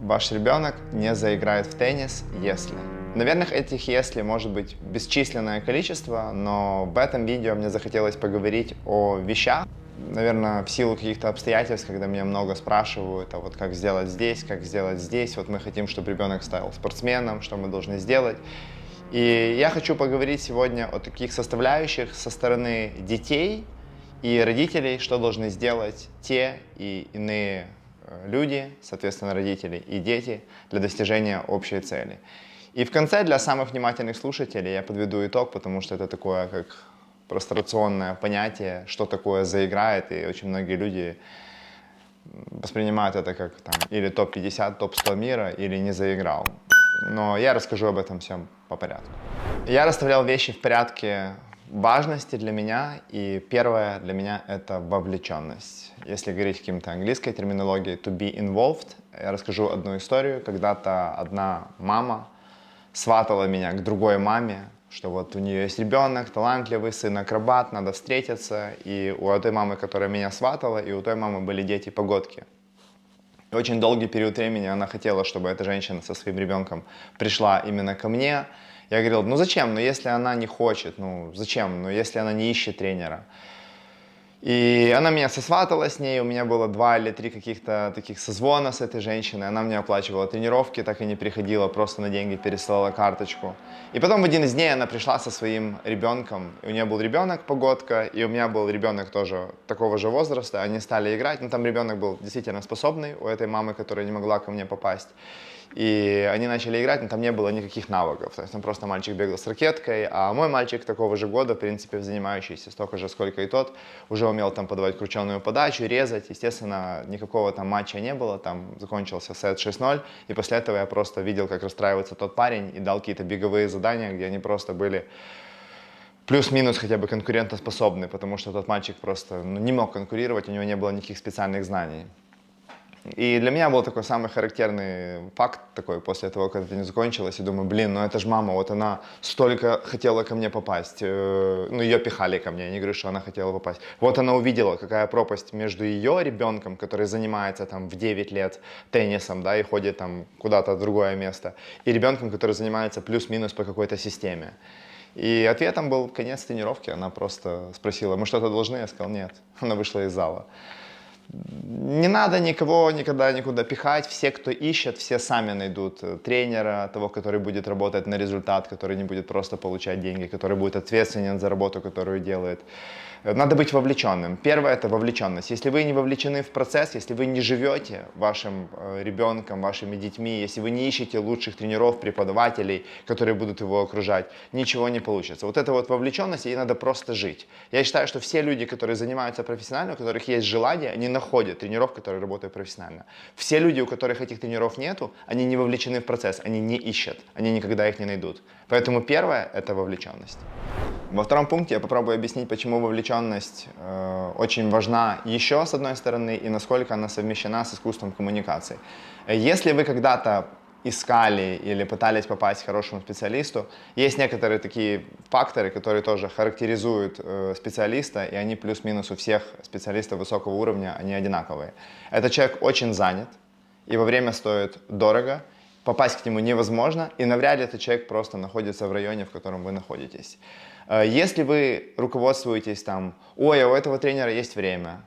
Ваш ребенок не заиграет в теннис, если. Наверное, этих «если» может быть бесчисленное количество, но в этом видео мне захотелось поговорить о вещах. Наверное, в силу каких-то обстоятельств, когда меня много спрашивают, а вот как сделать здесь, вот мы хотим, чтобы ребенок стал спортсменом, что мы должны сделать. И я хочу поговорить сегодня о таких составляющих со стороны детей и родителей, что должны сделать те и иные люди, соответственно, родители и дети, для достижения общей цели. И в конце для самых внимательных слушателей я подведу итог, потому что это такое как прострационное понятие, что такое заиграет, и очень многие люди воспринимают это как там, или топ-50, топ-100 мира, или не заиграл. Но я расскажу об этом всем по порядку. Я расставлял вещи в порядке важности для меня, и первое для меня это вовлеченность. Если говорить каким-то английской терминологией, to be involved, я расскажу одну историю. Когда-то одна мама сватала меня к другой маме, что вот у нее есть ребенок, талантливый, сын акробат, надо встретиться. И у той мамы, которая меня сватала, и у той мамы были дети-погодки. И очень долгий период времени она хотела, чтобы эта женщина со своим ребенком пришла именно ко мне. Я говорил, ну зачем, ну если она не хочет, ну зачем, ну если она не ищет тренера. И она меня сосватала с ней, у меня было 2 или 3 каких-то таких созвона с этой женщиной. Она мне оплачивала тренировки, так и не приходила, просто на деньги переслала карточку. И потом в один из дней она пришла со своим ребенком. И у нее был ребенок, погодка, и у меня был ребенок тоже такого же возраста. Они стали играть, но там ребенок был действительно способный у этой мамы, которая не могла ко мне попасть. И они начали играть, но там не было никаких навыков. То есть там просто мальчик бегал с ракеткой, а мой мальчик такого же года, в принципе, занимающийся столько же, сколько и тот, уже умел там подавать крученую подачу, резать. Естественно, никакого там матча не было, там закончился сет 6-0, и после этого я просто видел, как расстраивается тот парень, и дал какие-то беговые задания, где они просто были плюс-минус хотя бы конкурентоспособны, потому что тот мальчик просто не мог конкурировать, у него не было никаких специальных знаний. И для меня был такой самый характерный факт такой после того, как это не закончилось. И думаю, блин, ну это же мама, вот она столько хотела ко мне попасть. Ну ее пихали ко мне, я не говорю, что она хотела попасть. Вот она увидела, какая пропасть между ее ребенком, который занимается там в 9 лет теннисом, да, и ходит там куда-то в другое место, и ребенком, который занимается плюс-минус по какой-то системе. И ответом был конец тренировки. Она просто спросила, мы что-то должны? Я сказал, нет. Она вышла из зала. Не надо никого никогда никуда пихать. Все, кто ищет, все сами найдут тренера, того, который будет работать на результат, который не будет просто получать деньги, который будет ответственен за работу, которую делает. Надо быть вовлеченным. Первое – это вовлеченность. Если вы не вовлечены в процесс, если вы не живете вашим ребенком, вашими детьми, если вы не ищете лучших тренеров, преподавателей, которые будут его окружать, ничего не получится. Вот эта вот вовлеченность, ей надо просто жить. Я считаю, что все люди, которые занимаются профессионально, у которых есть желание, они находят тренеров, которые работают профессионально. Все люди, у которых этих тренеров нету, они не вовлечены в процесс, они не ищут, они никогда их не найдут. Поэтому первое – это вовлеченность. Во втором пункте я попробую объяснить, почему вовлеченность очень важна еще с одной стороны и насколько она совмещена с искусством коммуникации. Если вы когда-то искали или пытались попасть к хорошему специалисту, есть некоторые такие факторы, которые тоже характеризуют специалиста, и они плюс-минус у всех специалистов высокого уровня, они одинаковые. Этот человек очень занят, его время стоит дорого, попасть к нему невозможно, и навряд ли этот человек просто находится в районе, в котором вы находитесь. Если вы руководствуетесь там, ой, а у этого тренера есть время,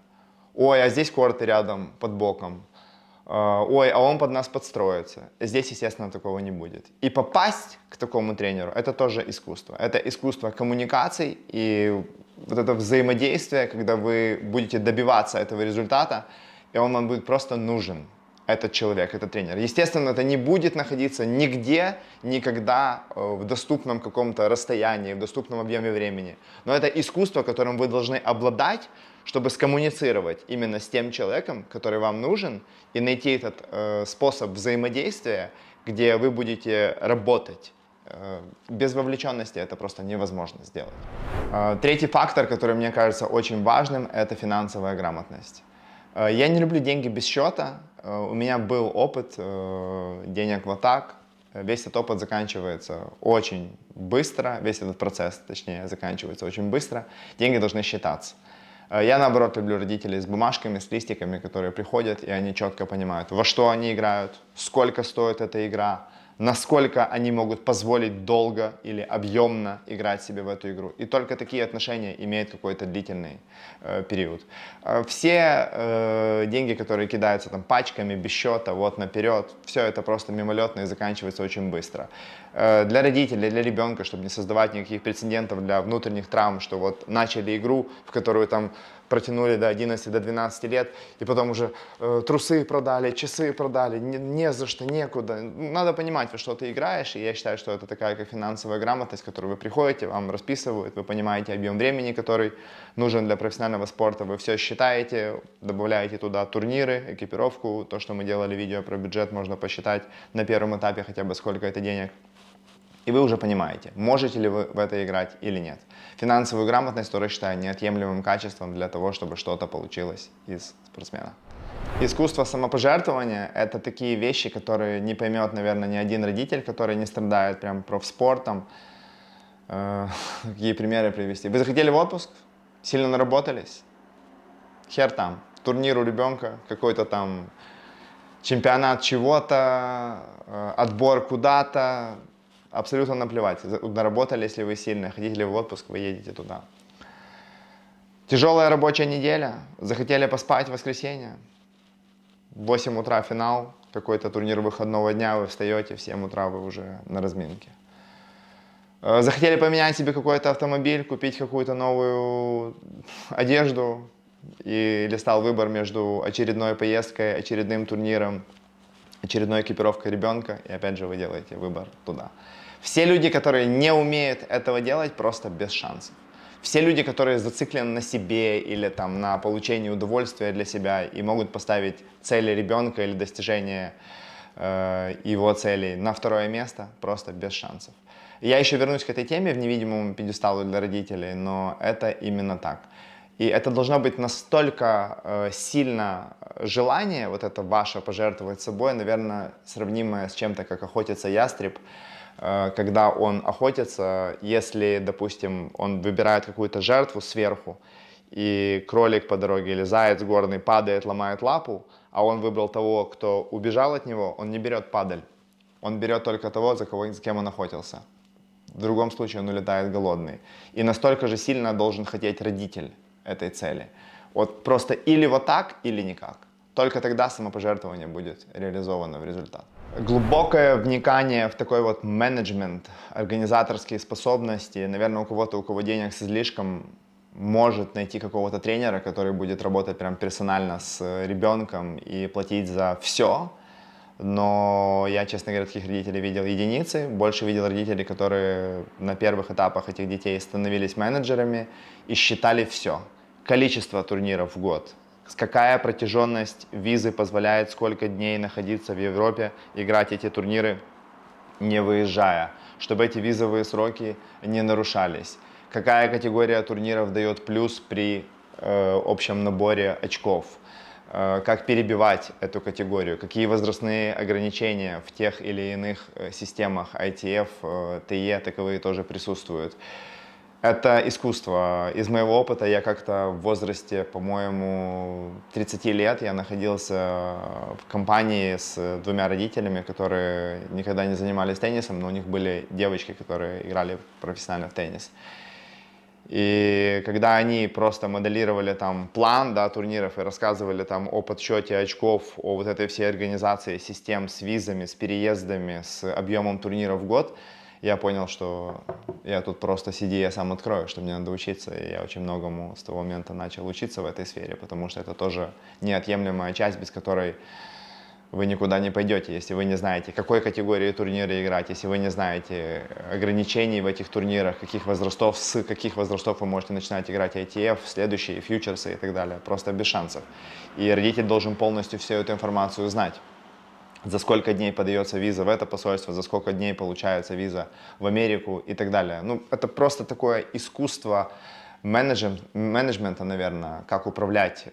ой, а здесь корты рядом, под боком, ой, а он под нас подстроится. Здесь, естественно, такого не будет. И попасть к такому тренеру – это тоже искусство. Это искусство коммуникаций и вот это взаимодействие, когда вы будете добиваться этого результата, и он вам будет просто нужен. Этот человек, этот тренер. Естественно, это не будет находиться нигде, никогда в доступном каком-то расстоянии, в доступном объеме времени. Но это искусство, которым вы должны обладать, чтобы скоммуницировать именно с тем человеком, который вам нужен, и найти этот способ взаимодействия, где вы будете работать. Без вовлеченности это просто невозможно сделать. Третий фактор, который мне кажется очень важным, это финансовая грамотность. Я не люблю деньги без счета. У меня был опыт денег вот так. Весь этот опыт заканчивается очень быстро. Весь этот процесс, точнее, заканчивается очень быстро. Деньги должны считаться. Я, наоборот, люблю родителей с бумажками, с листиками, которые приходят, и они четко понимают, во что они играют, сколько стоит эта игра, насколько они могут позволить долго или объемно играть себе в эту игру. И только такие отношения имеют какой-то длительный период. Все деньги, которые кидаются там пачками, без счета, вот наперед, все это просто мимолетно и заканчивается очень быстро. Для родителей, для ребенка, чтобы не создавать никаких прецедентов для внутренних травм, что вот начали игру, в которую там протянули до 11, до 12 лет, и потом уже трусы продали, часы продали, не за что, некуда. Надо понимать, во что ты играешь, и я считаю, что это такая как финансовая грамотность, к которой вы приходите, вам расписывают, вы понимаете объем времени, который нужен для профессионального спорта, вы все считаете, добавляете туда турниры, экипировку, то, что мы делали видео про бюджет, можно посчитать на первом этапе хотя бы сколько это денег. И вы уже понимаете, можете ли вы в это играть или нет. Финансовую грамотность тоже считаю неотъемлемым качеством для того, чтобы что-то получилось из спортсмена. Искусство самопожертвования – это такие вещи, которые не поймет, наверное, ни один родитель, который не страдает прям профспортом. Какие примеры привести? Вы захотели в отпуск? Сильно наработались? Хер там. Турнир у ребенка, какой-то там чемпионат чего-то, отбор куда-то. Абсолютно наплевать, наработали, если вы сильно, хотите ли в отпуск, вы едете туда. Тяжелая рабочая неделя, захотели поспать в воскресенье, в 8 утра финал, какой-то турнир выходного дня, вы встаете, в 7 утра вы уже на разминке. Захотели поменять себе какой-то автомобиль, купить какую-то новую одежду, или стал выбор между очередной поездкой, очередным турниром, очередной экипировкой ребенка, и опять же вы делаете выбор туда. Все люди, которые не умеют этого делать, просто без шансов. Все люди, которые зациклены на себе или там, на получении удовольствия для себя и могут поставить цели ребенка или достижение его целей на второе место, просто без шансов. Я еще вернусь к этой теме в невидимом пьедесталу для родителей, но это именно так. И это должно быть настолько сильно желание, вот это ваше пожертвовать собой, наверное, сравнимое с чем-то, как охотится ястреб. Когда он охотится, если, допустим, он выбирает какую-то жертву сверху, и кролик по дороге или заяц горный падает, ломает лапу, а он выбрал того, кто убежал от него, он не берет падаль. Он берет только того, за кем он охотился. В другом случае он улетает голодный. И настолько же сильно должен хотеть родитель этой цели. Вот просто или вот так, или никак. Только тогда самопожертвование будет реализовано в результат. Глубокое вникание в такой вот менеджмент, организаторские способности. Наверное, у кого-то, у кого денег с излишком, может найти какого-то тренера, который будет работать прям персонально с ребенком и платить за все. Но я, честно говоря, таких родителей видел единицы. Больше видел родителей, которые на первых этапах этих детей становились менеджерами и считали все. Количество турниров в год. Какая протяженность визы позволяет сколько дней находиться в Европе, играть эти турниры, не выезжая, чтобы эти визовые сроки не нарушались. Какая категория турниров дает плюс при общем наборе очков. Как перебивать эту категорию, какие возрастные ограничения в тех или иных системах ITF, TE, таковые тоже присутствуют. Это искусство. Из моего опыта я как-то в возрасте, по-моему, 30 лет я находился в компании с двумя родителями, которые никогда не занимались теннисом, но у них были девочки, которые играли профессионально в теннис. И когда они просто моделировали там план, да, турниров и рассказывали там о подсчете очков, о вот этой всей организации систем с визами, с переездами, с объемом турниров в год, я понял, что я тут просто сиди, я сам открою, что мне надо учиться. И я очень многому с того момента начал учиться в этой сфере, потому что это тоже неотъемлемая часть, без которой вы никуда не пойдете, если вы не знаете, какой категории турнира играть, если вы не знаете ограничений в этих турнирах, с каких возрастов вы можете начинать играть ITF, следующие, фьючерсы и так далее. Просто без шансов. И родитель должен полностью всю эту информацию знать. За сколько дней подается виза в это посольство, за сколько дней получается виза в Америку и так далее. Ну, это просто такое искусство менеджмента, наверное, как управлять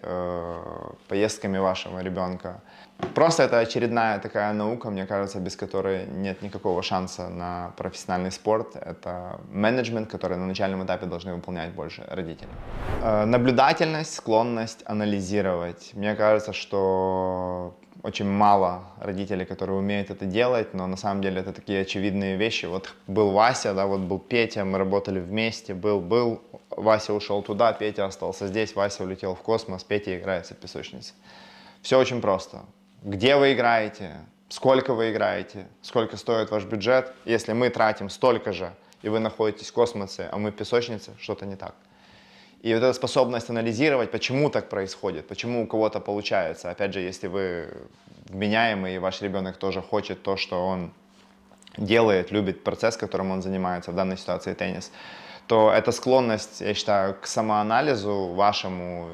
поездками вашего ребенка. Просто это очередная такая наука, мне кажется, без которой нет никакого шанса на профессиональный спорт. Это менеджмент, который на начальном этапе должны выполнять больше родители. Наблюдательность, склонность анализировать. Мне кажется, что очень мало родителей, которые умеют это делать, но на самом деле это такие очевидные вещи. Вот был Вася, да, вот был Петя, мы работали вместе, был, Вася ушел туда, Петя остался здесь, Вася улетел в космос, Петя играется в песочнице. Все очень просто. Где вы играете, сколько вы играете, сколько стоит ваш бюджет. Если мы тратим столько же, и вы находитесь в космосе, а мы в песочнице, что-то не так. И вот эта способность анализировать, почему так происходит, почему у кого-то получается. Опять же, если вы вменяемый, и ваш ребенок тоже хочет то, что он делает, любит процесс, которым он занимается, в данной ситуации теннис, то эта склонность, я считаю, к самоанализу вашему,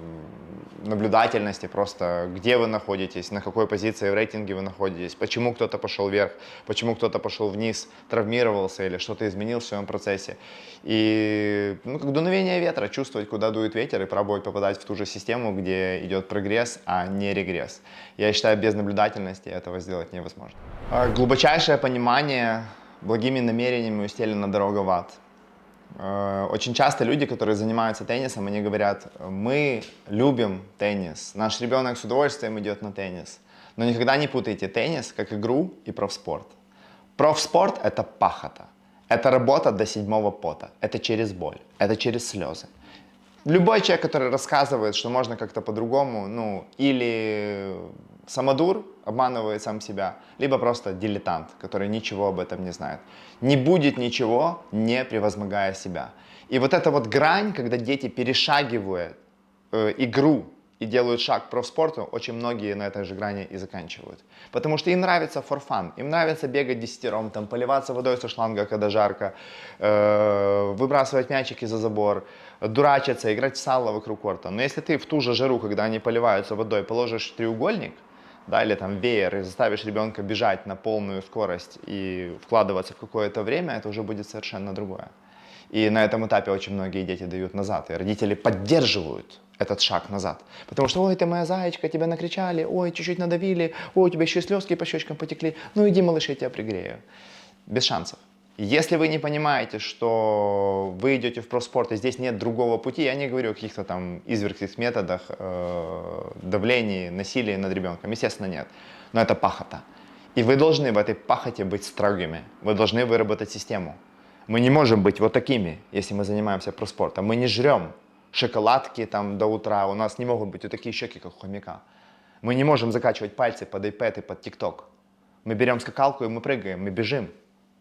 наблюдательности просто, где вы находитесь, на какой позиции в рейтинге вы находитесь, почему кто-то пошел вверх, почему кто-то пошел вниз, травмировался или что-то изменил в своем процессе. И как дуновение ветра, чувствовать, куда дует ветер и пробовать попадать в ту же систему, где идет прогресс, а не регресс. Я считаю, без наблюдательности этого сделать невозможно. Глубочайшее понимание, благими намерениями устелена дорога в ад. Очень часто люди, которые занимаются теннисом, они говорят: мы любим теннис, наш ребенок с удовольствием идет на теннис. Но никогда не путайте теннис как игру и профспорт. Профспорт – это пахота, это работа до седьмого пота, это через боль, это через слезы. Любой человек, который рассказывает, что можно как-то по-другому, или самодур, обманывает сам себя, либо просто дилетант, который ничего об этом не знает. Не будет ничего, не превозмогая себя. И вот эта вот грань, когда дети перешагивают игру и делают шаг к профспорту, очень многие на этой же грани и заканчивают. Потому что им нравится for fun, им нравится бегать десятером, там, поливаться водой со шланга, когда жарко, выбрасывать мячики за забор, дурачиться, играть в сало вокруг корта. Но если ты в ту же жару, когда они поливаются водой, положишь треугольник, да, или там веер, и заставишь ребенка бежать на полную скорость и вкладываться в какое-то время, это уже будет совершенно другое. И на этом этапе очень многие дети дают назад, и родители поддерживают этот шаг назад. Потому что: ой, ты моя зайчка, тебя накричали, ой, чуть-чуть надавили, ой, у тебя еще и слезки по щечкам потекли, ну иди, малыш, я тебя пригрею. Без шансов. Если вы не понимаете, что вы идете в профспорт, и здесь нет другого пути, я не говорю о каких-то там извергских методах, давлении, насилии над ребенком, естественно, нет. Но это пахота. И вы должны в этой пахоте быть строгими. Вы должны выработать систему. Мы не можем быть вот такими, если мы занимаемся профспортом. Мы не жрем шоколадки там до утра, у нас не могут быть вот такие щеки, как у хомяка. Мы не можем закачивать пальцы под iPad и под TikTok. Мы берем скакалку и мы прыгаем, мы бежим.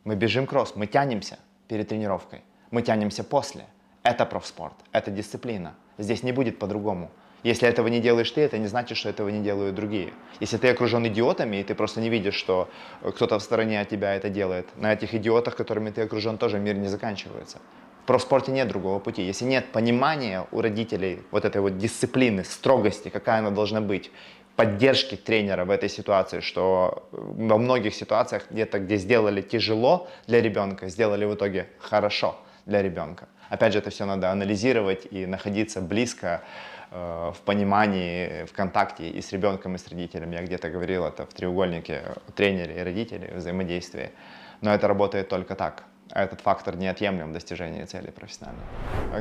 Мы бежим кросс, мы тянемся перед тренировкой, мы тянемся после. Это профспорт, это дисциплина. Здесь не будет по-другому. Если этого не делаешь ты, это не значит, что этого не делают другие. Если ты окружен идиотами, и ты просто не видишь, что кто-то в стороне от тебя это делает, на этих идиотах, которыми ты окружен, тоже мир не заканчивается. В профспорте нет другого пути. Если нет понимания у родителей вот этой вот дисциплины, строгости, какая она должна быть, поддержки тренера в этой ситуации, что во многих ситуациях где-то, где сделали тяжело для ребенка, сделали в итоге хорошо для ребенка. Опять же, это все надо анализировать и находиться близко в понимании, в контакте и с ребенком, и с родителями. Я где-то говорил это в треугольнике тренера и родителей, взаимодействии. Но это работает только так. Этот фактор неотъемлем в достижении цели профессиональной.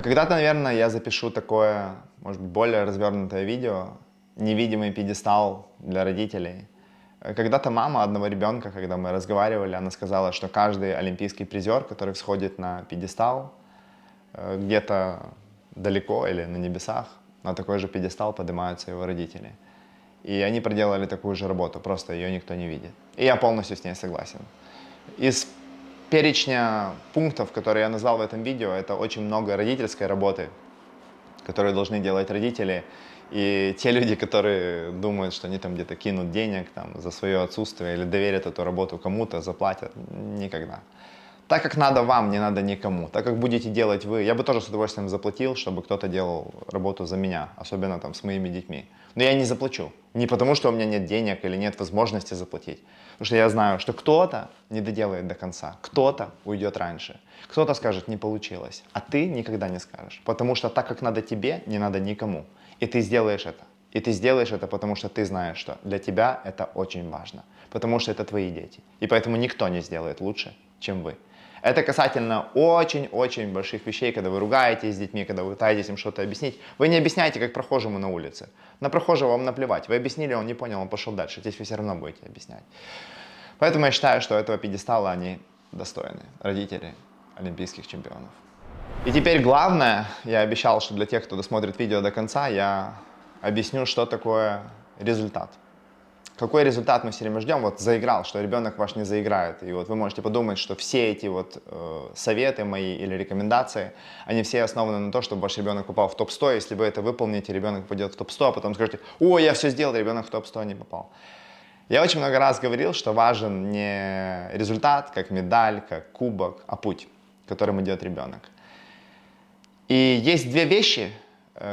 Когда-то, наверное, я запишу такое, может быть, более развернутое видео, невидимый пьедестал для родителей. Когда-то мама одного ребенка, когда мы разговаривали, она сказала, что каждый олимпийский призер, который всходит на пьедестал, где-то далеко или на небесах, на такой же пьедестал поднимаются его родители. И они проделали такую же работу, просто ее никто не видит. И я полностью с ней согласен. Из перечня пунктов, которые я назвал в этом видео, это очень много родительской работы, которые должны делать родители. И те люди, которые думают, что они там где-то кинут денег там, за свое отсутствие или доверят эту работу кому-то, заплатят, никогда. Так как надо вам, не надо никому. Так как будете делать вы, я бы тоже с удовольствием заплатил, чтобы кто-то делал работу за меня, особенно там с моими детьми. Но я не заплачу. Не потому, что у меня нет денег или нет возможности заплатить. Потому что я знаю, что кто-то не доделает до конца, кто-то уйдет раньше, кто-то скажет, не получилось, а ты никогда не скажешь. Потому что так, как надо тебе, не надо никому. И ты сделаешь это. И ты сделаешь это, потому что ты знаешь, что для тебя это очень важно. Потому что это твои дети. И поэтому никто не сделает лучше, чем вы. Это касательно очень-очень больших вещей, когда вы ругаетесь с детьми, когда вы пытаетесь им что-то объяснить. Вы не объясняете, как прохожему на улице. На прохожего вам наплевать. Вы объяснили, он не понял, он пошел дальше. Здесь вы все равно будете объяснять. Поэтому я считаю, что этого пьедестала они достойны. Родители олимпийских чемпионов. И теперь главное, я обещал, что для тех, кто досмотрит видео до конца, я объясню, что такое результат. Какой результат мы все время ждем? Вот заиграл, что ребенок ваш не заиграет. И вот вы можете подумать, что все эти вот советы мои или рекомендации, они все основаны на том, чтобы ваш ребенок попал в топ-100. Если вы это выполните, ребенок попадет в топ-100, а потом скажете, о, я все сделал, ребенок в топ-100 не попал. Я очень много раз говорил, что важен не результат, как медаль, как кубок, а путь, которым идет ребенок. И есть две вещи,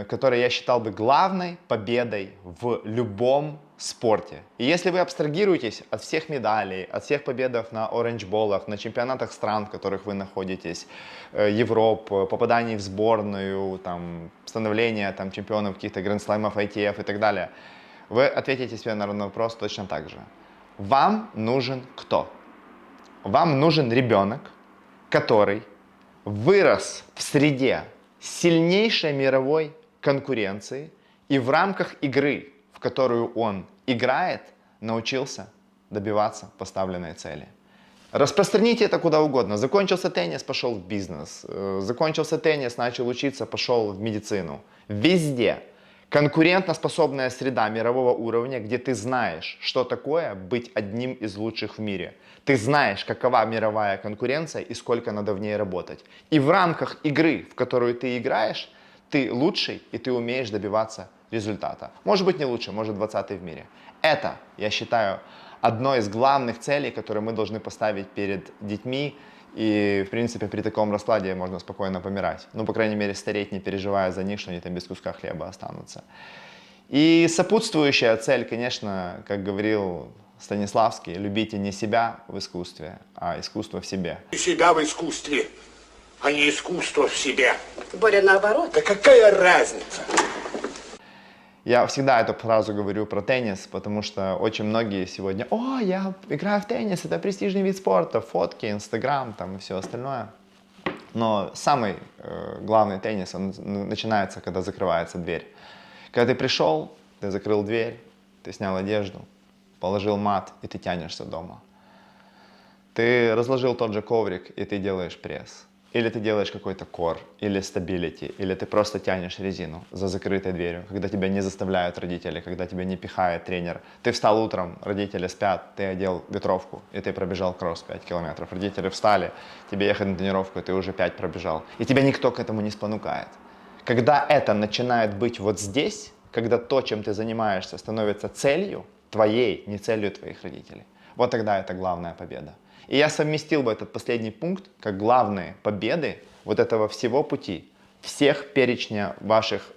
которые я считал бы главной победой в любом спорте. И если вы абстрагируетесь от всех медалей, от всех победов на оранжболах, на чемпионатах стран, в которых вы находитесь, Европ, попаданий в сборную, там, становления там, чемпионов каких-то гранд-слэмов, ITF и так далее, вы ответите себе на вопрос точно так же. Вам нужен кто? Вам нужен ребенок, который вырос в среде сильнейшей мировой конкуренции и в рамках игры, в которую он играет, научился добиваться поставленной цели. Распространите это куда угодно. Закончился теннис, пошел в бизнес. Закончился теннис, начал учиться, пошел в медицину. Везде конкурентоспособная среда мирового уровня, где ты знаешь, что такое быть одним из лучших в мире. Ты знаешь, какова мировая конкуренция и сколько надо в ней работать. И в рамках игры, в которую ты играешь, ты лучший и ты умеешь добиваться результата. Может быть не лучше, может 20-й в мире. Это, я считаю, одной из главных целей, которые мы должны поставить перед детьми. И, в принципе, при таком раскладе можно спокойно помирать. Ну, по крайней мере, стареть, не переживая за них, что они там без куска хлеба останутся. И сопутствующая цель, конечно, как говорил Станиславский, любите не себя в искусстве, а искусство в себе. Себя в искусстве, а не искусство в себе. Боря, наоборот. Да какая разница? Я всегда эту фразу говорю про теннис, потому что очень многие сегодня, о, я играю в теннис, это престижный вид спорта, фотки, инстаграм, там и все остальное. Но самый главный теннис, он начинается, когда закрывается дверь. Когда ты пришел, ты закрыл дверь, ты снял одежду, положил мат, и ты тянешься дома. Ты разложил тот же коврик, и ты делаешь пресс. Или ты делаешь какой-то кор, или стабилити, или ты просто тянешь резину за закрытой дверью, когда тебя не заставляют родители, когда тебя не пихает тренер. Ты встал утром, родители спят, ты одел ветровку, и ты пробежал кросс 5 километров. Родители встали, тебе ехать на тренировку, и ты уже 5 пробежал. И тебя никто к этому не спонукает. Когда это начинает быть вот здесь, когда то, чем ты занимаешься, становится целью твоей, не целью твоих родителей, вот тогда это главная победа. И я совместил бы этот последний пункт как главные победы вот этого всего пути, всех перечня ваших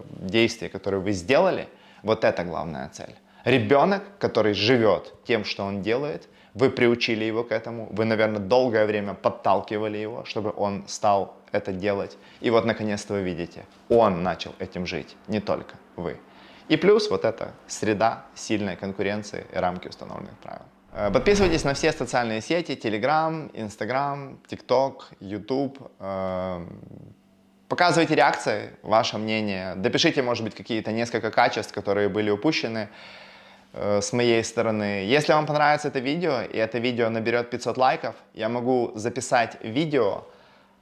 действий, которые вы сделали, вот это главная цель. Ребенок, который живет тем, что он делает, вы приучили его к этому, вы, наверное, долгое время подталкивали его, чтобы он стал это делать. И вот, наконец-то, вы видите, он начал этим жить, не только вы. И плюс вот эта среда сильной конкуренции и рамки установленных правил. Подписывайтесь на все социальные сети, Telegram, Instagram, TikTok, YouTube. Показывайте реакции, ваше мнение. Допишите, может быть, какие-то несколько качеств, которые были упущены с моей стороны. Если вам понравится это видео, и это видео наберет 500 лайков, я могу записать видео,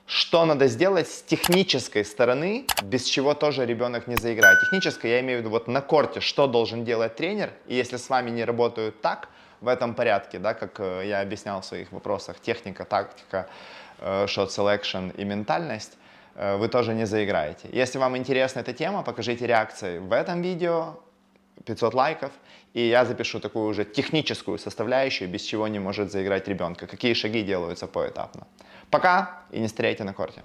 что надо сделать с технической стороны, без чего тоже ребенок не заиграет. Технической, я имею в виду вот на корте, что должен делать тренер, и если с вами не работают так, в этом порядке, да, как я объяснял в своих вопросах, техника, тактика, shot selection и ментальность, вы тоже не заиграете. Если вам интересна эта тема, покажите реакции в этом видео, 500 лайков, и я запишу такую уже техническую составляющую, без чего не может заиграть ребенка, какие шаги делаются поэтапно. Пока и не старейте на корте.